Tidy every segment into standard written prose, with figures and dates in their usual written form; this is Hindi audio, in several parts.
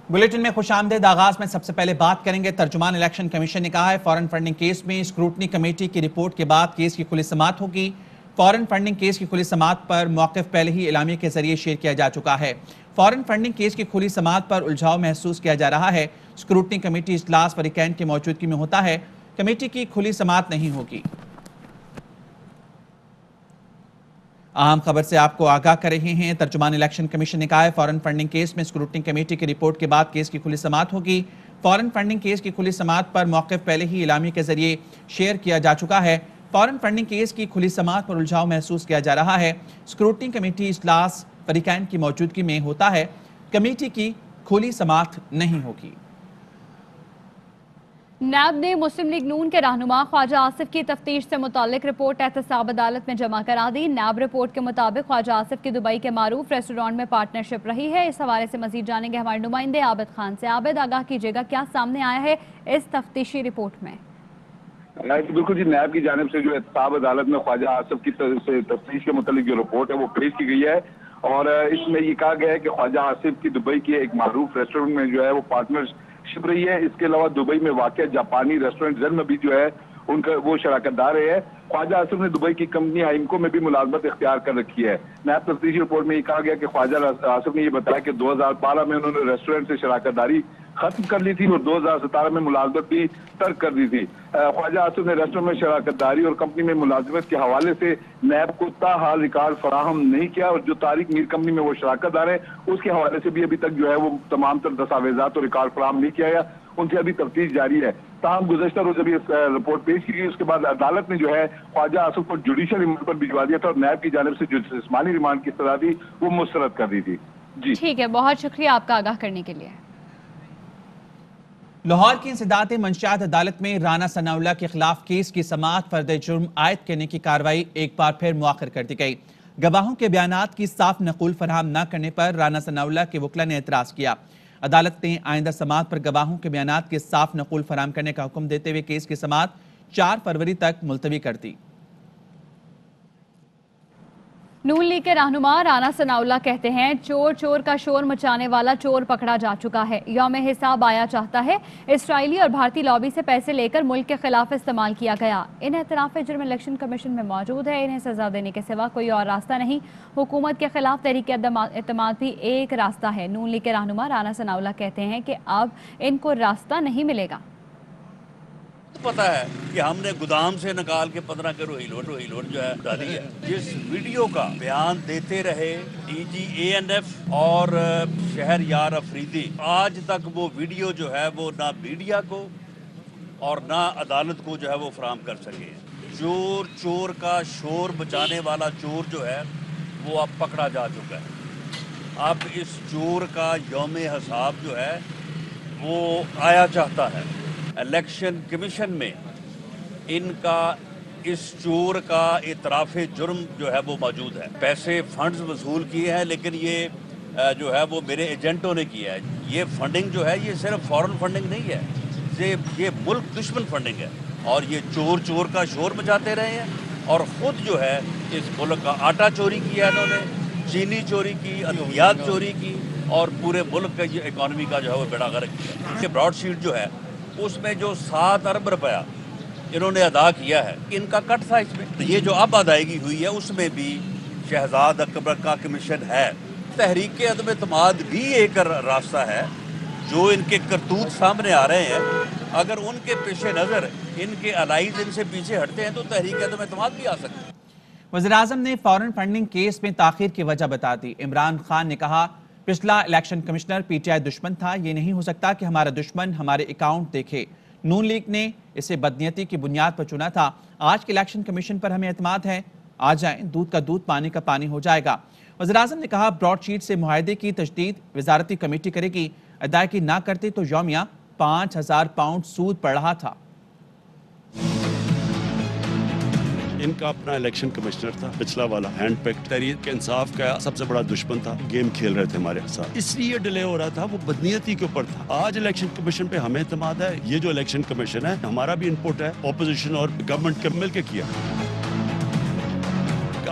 बुलेटिन में खुशामदीद। आगाज में सबसे पहले बात करेंगे, तर्जुमान इलेक्शन कमीशन ने कहा है फॉरेन फंडिंग केस में स्क्रूटनी कमेटी की रिपोर्ट के बाद केस की खुली समाअत होगी। फॉरेन फंडिंग केस की खुली समाअत पर मौक़िफ़ पहले ही इलामी के जरिए शेयर किया जा चुका है। फॉरेन फंडिंग केस की खुली समाअत पर उलझाव महसूस किया जा रहा है। स्क्रूटनी कमेटी इजलास फरीकैन की मौजूदगी में होता है। कमेटी की खुली समाअत नहीं होगी। अहम खबर से आपको आगाह कर रहे हैं। तर्जुमान इलेक्शन कमीशन ने कहा है फॉरेन फंडिंग केस में स्क्रूटनी कमेटी की रिपोर्ट के बाद केस की खुली समाअत होगी। फॉरेन फंडिंग केस की खुली समाअत पर मौक़िफ़ पहले ही इलामी के जरिए शेयर किया जा चुका है। फॉरेन फंडिंग केस की खुली समाअत पर उलझाव महसूस किया जा रहा है। स्क्रूटनी कमेटी इजलास फरीकैन की मौजूदगी में होता है। कमेटी की खुली समाअत नहीं होगी। नैब ने मुस्लिम लीग नून के रहनुमा ख्वाजा आसिफ की तफ्तीश से मुतालिक रिपोर्ट एहतसाब अदालत में जमा करा दी। नैब रिपोर्ट के मुताबिक ख्वाजा आसिफ की दुबई के मारूफ रेस्टोरेंट में पार्टनरशिप रही है। इस हवाले से मजीद जानेंगे हमारे नुमाइंदे आबिद खान से। आबिद, आगाह कीजिएगा, क्या सामने आया है इस तफ्तीशी रिपोर्ट में? बिल्कुल जी, नैब की जानिब से जो एहतसाब अदालत में ख्वाजा आसिफ की तफ्तीश के मुतालिक जो रिपोर्ट है वो पेश की गई है और इसमें ये कहा गया है कि ख्वाजा आसिफ की दुबई के एक मारूफ रेस्टोरेंट में जो है वो पार्टनरशिप रही है। इसके अलावा दुबई में वाक़ जापानी रेस्टोरेंट जन में भी जो है उनका वो शराकतदार है। ख्वाजा आसिफ ने दुबई की कंपनी आइमको में भी मुलाजमत इख्तियार कर रखी है। नैब तफ्तीशी रिपोर्ट में ये कहा गया कि ख्वाजा आसिफ ने ये बताया कि 2012 में उन्होंने रेस्टोरेंट से शराकतदारी खत्म कर ली थी और 2017 में मुलाजमत भी तर्क कर दी थी। ख्वाजा आसिफ ने रेस्टोरेंट में शराकतदारी और कंपनी में मुलाजमत के हवाले से नैब को ताहाल रिकॉर्ड फराहम नहीं किया और जो तारिक मीर कंपनी में वो शराकतदार है उसके हवाले से भी अभी तक जो है वो तमाम तर दस्तावेजात और रिकॉर्ड फराहम नहीं किया गया। उनसे अभी तफ्तीश जारी है। ताहम गुज़श्ता रोज अभी रिपोर्ट पेश की गई, उसके बाद अदालत ने जो है ख्वाजा आसिफ को जुडिशल रिमांड पर भिजवा दिया था और नैब की जानिब से जो जिस्मानी रिमांड की सजा थी वो मुस्तरद कर दी थी। जी ठीक है, बहुत शुक्रिया आपका आगाह करने के लिए। लाहौर की इंसदाद मंशियात अदालत में राना सनाउल्लाह के खिलाफ केस की समाअत फर्द जुर्म आयद करने की कार्रवाई एक बार फिर मुअख्खर कर दी गई। गवाहों के बयानात की साफ नकुल फराहम न करने पर राना सनाउल्लाह के वकला ने एतराज किया। अदालत ने आइंदा समाअत पर गवाहों के बयानात के साफ नकुल फराहम करने का हुक्म देते हुए केस की समाअत 4 फरवरी तक मुलतवी कर दी। नून लीग के रहनुमा राना सनाउल्लाह कहते हैं चोर चोर का शोर मचाने वाला चोर पकड़ा जा चुका है। यौम हिसाब आया चाहता है। इसराइली और भारतीय लॉबी से पैसे लेकर मुल्क के खिलाफ इस्तेमाल किया गया। इन एतराफ़ जुर्म इलेक्शन कमीशन में मौजूद है। इन्हें सजा देने के सिवा कोई और रास्ता नहीं। हुकूमत के खिलाफ तहरीक एतमाद भी एक रास्ता है। नून लीग के रहनुमा राना सनाउल्लाह कहते हैं कि अब इनको रास्ता नहीं मिलेगा। पता है कि हमने गोदाम से निकाल के 15 किलो हीलोट जो है डाली है। जिस वीडियो का बयान देते रहे DG ANF और शहर यार अफरीदी, आज तक वो वीडियो जो है वो ना मीडिया को और ना अदालत को जो है वो फराहम कर सके। चोर चोर का शोर बचाने वाला चोर जो है वो अब पकड़ा जा चुका है। अब इस चोर का यौम हिसाब जो है वो आया चाहता है। इलेक्शन कमीशन में इनका इस चोर का इतराफ़े जुर्म जो है वो मौजूद है। पैसे फंड्स वसूल किए हैं लेकिन ये जो है वो मेरे एजेंटों ने किया है। ये फंडिंग जो है ये सिर्फ फॉरेन फंडिंग नहीं है, ये मुल्क दुश्मन फंडिंग है और ये चोर चोर का शोर मचाते रहे हैं और ख़ुद जो है इस मुल्क का आटा चोरी किया इन्होंने, चीनी चोरी की, अद्वियात चोरी की और पूरे मुल्क का ये इकॉनमी का जो है वो बेड़ा गर्क किया। ये ब्रॉडशीट जो है उसमें जो 7 अरब रुपया इन्होंने अदा किया है इनका कट था इसमें। ये जो अब अदायगी हुई है उसमें भी शहजाद अकबर का कमीशन है। तहरीक अदम एतमाद भी एक रास्ता है। जो इनके करतूत सामने आ रहे हैं अगर उनके पेश नज़र इनके अलाइज इनसे पीछे हटते हैं तो तहरीक अदम एतमाद भी आ सकती है। वज़ीर-ए-आज़म ने फॉरेन फंडिंग केस में ताख़ीर की वजह बता दी। इमरान खान ने कहा पिछला इलेक्शन कमिश्नर PTI दुश्मन था। ये नहीं हो सकता कि हमारा दुश्मन हमारे अकाउंट देखे। नून लीग ने इसे बदनीयती की बुनियाद पर चुना था। आज के इलेक्शन कमीशन पर हमें एतमाद है। आ जाएं, दूध का दूध पानी का पानी हो जाएगा। वज़ीर-ए-आज़म ने कहा ब्रॉडशीट से मुआहदे की तजदीद वजारती कमेटी करेगी। अदायगी ना करते तो यौमिया 5000 पाउंड सूद पड़ रहा था। इनका अपना इलेक्शन कमिश्नर था पिछला वाला, हैंड पिक्ड। तहरीक इंसाफ का सबसे बड़ा दुश्मन था। गेम खेल रहे थे हमारे साथ, इसलिए डिले हो रहा था। वो बदनीयती के ऊपर था। आज इलेक्शन कमीशन पे हमें एतमाद है। ये जो इलेक्शन कमीशन है हमारा भी इनपुट है, ऑपोजिशन और गवर्नमेंट के मिल के किया।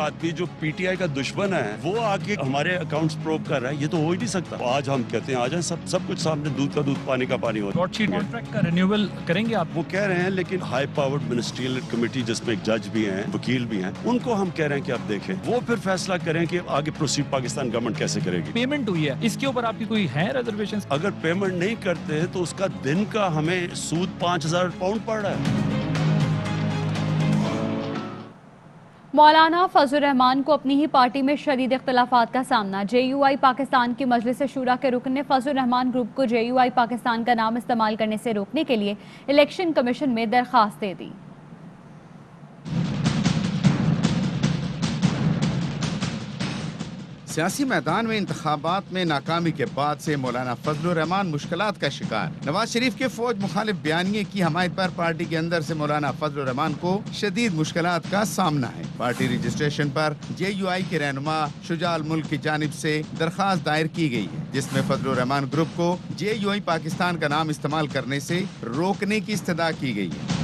आदमी जो पीटीआई का दुश्मन है वो आके हमारे अकाउंट्स प्रोब कर रहा है, ये तो हो ही नहीं सकता। तो आज हम कहते हैं आ जाए, सब कुछ सामने, दूध का दूध पानी का पानी हो। कॉन्ट्रैक्ट का रिन्यूअल करेंगे आप? वो कह रहे हैं, लेकिन हाई पावर्ड मिनिस्ट्रियल कमेटी जिसमें एक जज भी हैं, वकील भी हैं, उनको हम कह रहे हैं कि आप देखें, वो फिर फैसला करें कि आगे प्रोसीड पाकिस्तान गवर्नमेंट कैसे करेगी। पेमेंट हुई है, इसके ऊपर आपकी कोई है रिजर्वेशन? अगर पेमेंट नहीं करते तो उसका दिन का हमें सूद 5,000 पाउंड पड़ रहा है। मौलाना फजल रहमान को अपनी ही पार्टी में शदीद इख्तलाफात का सामना। JUI पाकिस्तान की मजलिस शूरा के रुकन ने फजल रहमान ग्रुप को JUI पाकिस्तान का नाम इस्तेमाल करने से रोकने के लिए इलेक्शन कमीशन में दरख्वास्त दे दी। सियासी मैदान में इंतखाबात में नाकामी के बाद से मौलाना फजलुर रहमान मुश्किलात का शिकार। नवाज शरीफ के फौज मुखालिफ बयानिए की हमायत पर पार्टी के अंदर से मौलाना फजलुर रहमान को शदीद मुश्किलात का सामना है। पार्टी रजिस्ट्रेशन पर JUI के रहनुमा शुजाल मुल्क की जानिब से दरख्वास्त दायर की गई है, जिसमें फजलुर रहमान ग्रुप को JUI पाकिस्तान का नाम इस्तेमाल करने से रोकने की इस्तदा की गई है।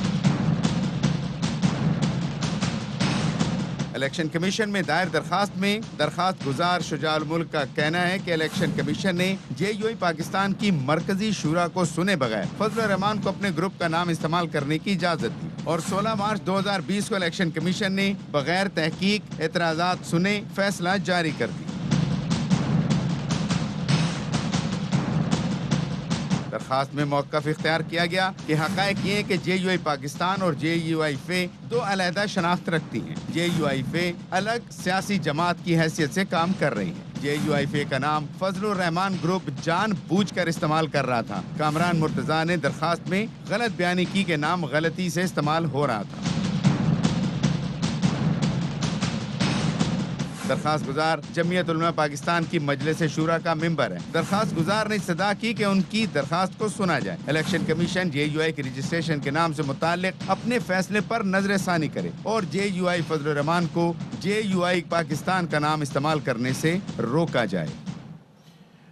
इलेक्शन कमीशन में दायर दरखास्त में दरखास्त गुजार शुजाल मुल्क का कहना है कि इलेक्शन कमीशन ने JUI पाकिस्तान की मरकजी शूरा को सुने बगैर फजल रहमान को अपने ग्रुप का नाम इस्तेमाल करने की इजाजत दी और 16 मार्च 2020 को इलेक्शन कमीशन ने बगैर तहकीक एतराजात सुने फैसला जारी कर दिया। दरखास्त में मौक़िफ़ इख्तियार किया गया कि हक़ाइक़ ये कि JUI पाकिस्तान और JUI फे दो अलहदा शनाख्त रखती हैं। JUI फे अलग सियासी जमात की हैसियत से काम कर रही है। JUI फे का नाम फजलुर रहमान ग्रुप जानबूझकर इस्तेमाल कर रहा था। कामरान मुर्तज़ा ने दरखास्त में गलत बयानी की के नाम गलती से इस्तेमाल हो रहा था। दरखास्त गुजार जमीयत उलमा पाकिस्तान की मजलिस शूरा का मेंबर है। दरखास्त गुजार ने इस्तदा की कि उनकी दरखास्त को सुना जाए। इलेक्शन कमीशन JUI के रजिस्ट्रेशन के नाम से मुताल्लिक अपने फैसले पर नजरसानी करे और JUI फजल रहमान को JUI पाकिस्तान का नाम इस्तेमाल करने से रोका जाए।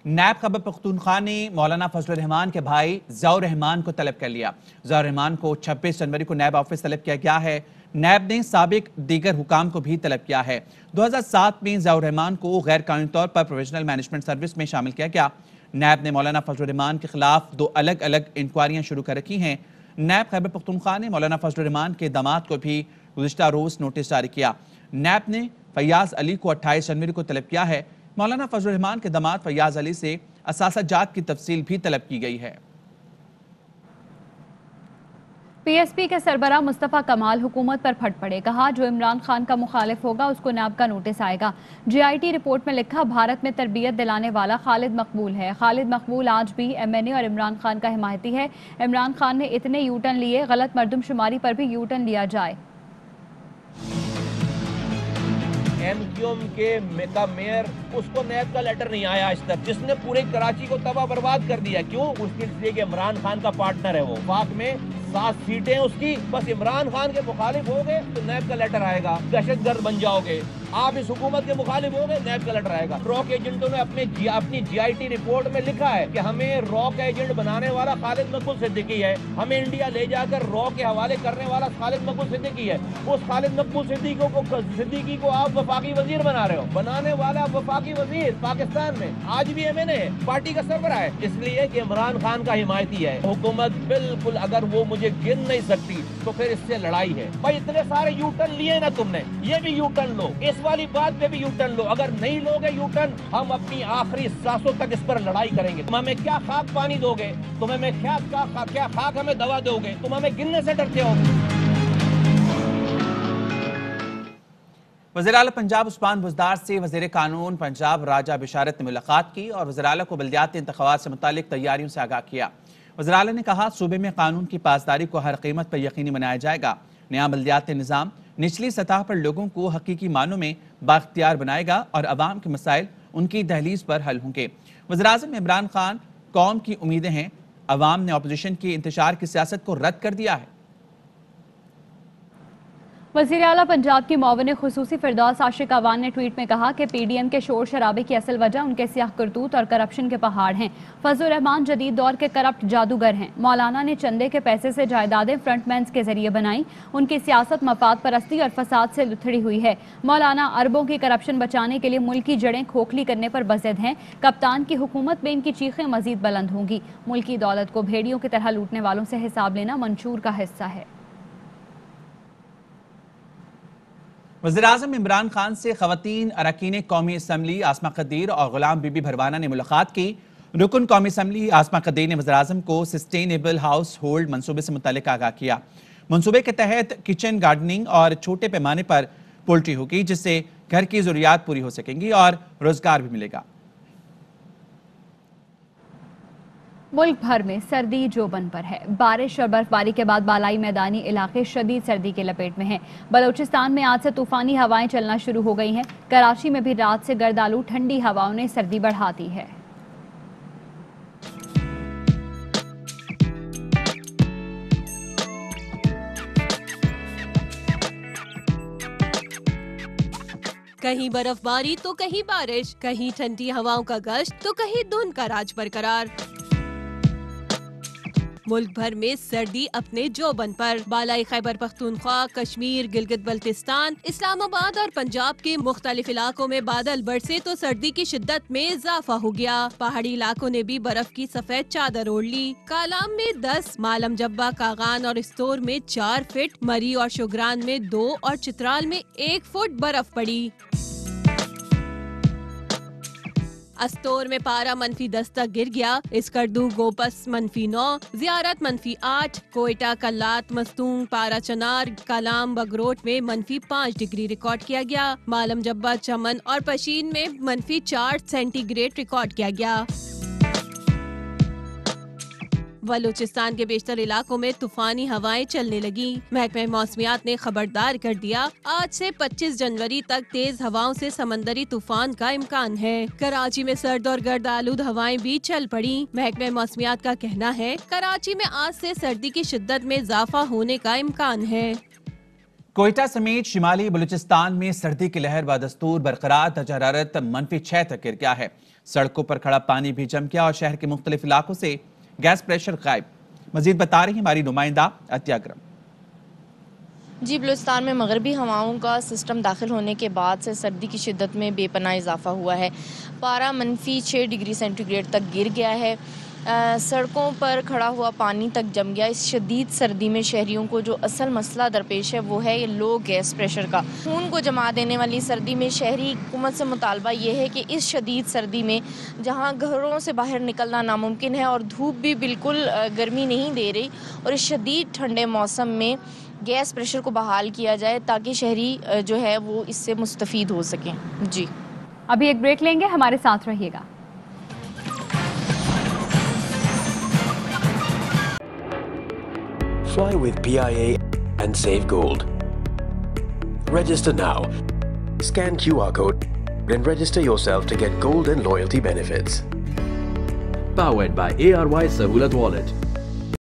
नैब खैबर पख्तूनख्वा ने मौलाना फजल रहमान के भाई ज़ियाउर रहमान को तलब कर लिया। ज़ियाउर रहमान को 26 जनवरी को नैब ऑफिस तलब किया गया है। नैब ने साबिक दीगर हुकाम को भी तलब किया है। 2007 में ज़ियाउर रहमान को गैर कानूनी तौर पर प्रोविजनल मैनेजमेंट सर्विस में शामिल किया गया। नैब ने मौलाना फजल रहमान के खिलाफ 2 अलग अलग इंक्वायरियां शुरू कर रखी हैं। नैब खैबर पख्तूनख्वा ने मौलाना फजल रहमान के दामाद को भी गुज़िश्ता रोज़ नोटिस जारी किया। नैब ने फैयाज अली को 28 जनवरी को तलब किया है। मौलाना फजल रहमान के दामाद फैयाज अली से असासाजात की तफसील भी तलब की गई है। PSP के सरबराह मुस्तफ़ा कमाल हुकूमत पर फट पड़े। कहा जो इमरान खान का मुखालिफ होगा उसको नैब का नोटिस आएगा। JIT रिपोर्ट में लिखा भारत में तरबियत दिलाने वाला खालिद मकबूल है। खालिद मकबूल आज भी MNA और इमरान खान का हिमायती है। इमरान खान ने इतने यूटर्न लिए, गलत मरदमशुमारी पर भी यूटर्न लिया जाए। MQM का मेयर, उसको नैब का लेटर नहीं आया आज तक, जिसने पूरे कराची को तबाह बर्बाद कर दिया। क्यों? उसके लिए कि इमरान खान का पार्टनर है वो। पाक में 7 सीटें उसकी, बस इमरान खान के मुखालिफ हो गए तो नैब का लेटर आएगा। दहशतगर्द बन जाओगे, आप इस हुकूमत के मुखालिफ हो गए, नैब का लेटर आएगा। रॉक एजेंटों ने अपनी JIT रिपोर्ट में लिखा है कि हमें रॉक एजेंट बनाने वाला खालिद मकबूल सिद्दीकी है, हमें इंडिया ले जाकर रॉ के हवाले करने वाला खालिद मकबूल सिद्दीकी है। उस खालिद मकबूल सिद्दीकी को आप वफाकी वजीर बना रहे हो। बनाने वाला वफाकी वजीर पाकिस्तान में आज भी MNA पार्टी का सरबराह है, इसलिए कि इमरान खान का हिमायती है। हुकूमत बिल्कुल, अगर वो मुझे गिन नहीं सकती तो फिर इससे लड़ाई है। भाई इतने सारे यूटर्न लिए ना तुमने, ये भी यूटर्न लो, इस वाली बात पे भी यूटर्न लो। अगर नहीं लोगे यूटर्न, हम अपनी आखिरी सांसों तक इस पर लड़ाई करेंगे। तुम हमें क्या खाक पानी दोगे? तुम हमें क्या खाक हमें दवा दोगे? तुम हमें गिनने से डरते हो? वज़ीर आला पंजाब उस्मान बुज़दार से वज़ीर कानून पंजाब राजा बिशारत ने मुलाकात की और वज़ीर आला को बल्दियाती इंतख़ाबात से मुतालिक तैयारियों से आगाह किया। वज़ीर आला ने कहा सूबे में कानून की पासदारी को हर कीमत पर यकीनी बनाया जाएगा। नया बल्दियाती निज़ाम निचली सतह पर लोगों को हकीकी मानों में बाख्तियार बनाएगा और अवाम के मसाइल उनकी दहलीज पर हल होंगे। वज़ीर-ए-आज़म इमरान खान कौम की उम्मीदें हैं। अवाम ने अपोजिशन की इंतशार की सियासत को रद्द कर दिया है। वज़ीर आला पंजाब की मुआविन खुसूसी फिरदौस आशिक अवान ने ट्वीट में कहा कि पीडीएम के शोर शराबे की असल वजह उनके सियाह करतूत और करप्शन के पहाड़ हैं। फजलुर रहमान जदीद दौर के करप्ट जादूगर हैं। मौलाना ने चंदे के पैसे से जायदादें फ्रंटमैन्स के जरिए बनाई। उनकी सियासत मफाद परस्ती और फसाद से लुथड़ी हुई है। मौलाना अरबों की करप्शन बचाने के लिए मुल्क की जड़ें खोखली करने पर बज़द हैं। कप्तान की हुकूमत में इनकी चीखें मजीद बुलंद होंगी। मुल्क की दौलत को भेड़ियों की तरह लूटने वालों से हिसाब लेना मंशूर का हिस्सा है। वज़ीर-ए-आज़म इमरान खान से ख़वातीन अरकान कौमी असम्बली आसमा कदीर और गुलाम बीबी भरवाना ने मुलाकात की। रुकन कौमी असम्बली आसमा कदीर ने वज़ीर-ए-आज़म को सस्टेनेबल हाउस होल्ड मनसूबे से मुतल्लिक़ आगाह किया। मनसूबे के तहत किचन गार्डनिंग और छोटे पैमाने पर पोल्ट्री होगी, जिससे घर की ज़रूरियात पूरी हो सकेंगी और रोजगार भी मिलेगा। मुल्क भर में सर्दी जोबन पर है। बारिश और बर्फबारी के बाद बालाई मैदानी इलाके शदीद सर्दी के लपेट में हैं। बलोचिस्तान में आज से तूफानी हवाएं चलना शुरू हो गई हैं। कराची में भी रात से गर्दालू ठंडी हवाओं ने सर्दी बढ़ा दी है। कहीं बर्फबारी तो कहीं बारिश, कहीं ठंडी हवाओं का गश्त तो कहीं धुंध का राज बरकरार। मुल्क भर में सर्दी अपने जोबन पर। बालाई खैबर पख्तूनख्वा, कश्मीर, गिलगित बल्तिस्तान, इस्लामाबाद और पंजाब के मुख्तलिफ इलाकों में बादल बरसे तो सर्दी की शिद्दत में इजाफा हो गया। पहाड़ी इलाकों ने भी बर्फ की सफेद चादर ओढ़ ली। कालाम में 10, मालम जब्बा, कागान और इस्तोर में 4 फीट, मरी और शुगरान में 2 और चित्राल में 1 फुट बर्फ पड़ी। अस्तोर में पारा -10 तक गिर गया। इसकरदू गोपस -9, जियारत -8, कोयटा, कल्लात, मस्तूंग, पारा चनार, कलाम, बगरोट में -5 डिग्री रिकॉर्ड किया गया। मालम जब्बा, चमन और पशीन में -4 सेंटीग्रेड रिकॉर्ड किया गया। बलूचिस्तान के बेशतर इलाकों में तूफानी हवाएं चलने लगी। महकमे मौसमियात ने खबरदार कर दिया, आज से 25 जनवरी तक तेज हवाओं से समंदरी तूफान का इम्कान है। कराची में सर्द और गर्द आलूद हवाएं भी चल पड़ी। महकमे मौसमियात का कहना है, कराची में आज से सर्दी की शिद्दत में इजाफा होने का इम्कान है। कोयटा समेत शिमाली बलूचिस्तान में सर्दी की लहर बदस्तूर बरकरार। दर्जा हरारत -6 तक गिर गया है। सड़कों पर खड़ा पानी भी जम गया और शहर के मुख्तलिफ इलाकों से गैस प्रेशर गायब। मजीद बता रही हमारी नुमाइंदा अतिया अकरम। जी, बलूचिस्तान में मगरबी हवाओं का सिस्टम दाखिल होने के बाद से सर्दी की शिद्दत में बेपनाह इजाफा हुआ है। पारा -6 डिग्री सेंटीग्रेड तक गिर गया है। सड़कों पर खड़ा हुआ पानी तक जम गया। इस शदीद सर्दी में शहरियों को जो असल मसला दरपेश है वो है ये लो गैस प्रेशर का। खून को जमा देने वाली सर्दी में शहरी हुकूमत से मुतालबा ये है कि इस शदीद सर्दी में जहाँ घरों से बाहर निकलना नामुमकिन है और धूप भी बिल्कुल गर्मी नहीं दे रही, और इस शदीद ठंडे मौसम में गैस प्रेशर को बहाल किया जाए ताकि शहरी जो है वो इससे मुस्तफ़ीद हो सकें। जी, अभी एक ब्रेक लेंगे, हमारे साथ रहिएगा। Fly with PIA and save gold. Register now. Scan QR code and register yourself to get gold and loyalty benefits. Powered by ARY Sahulat Wallet.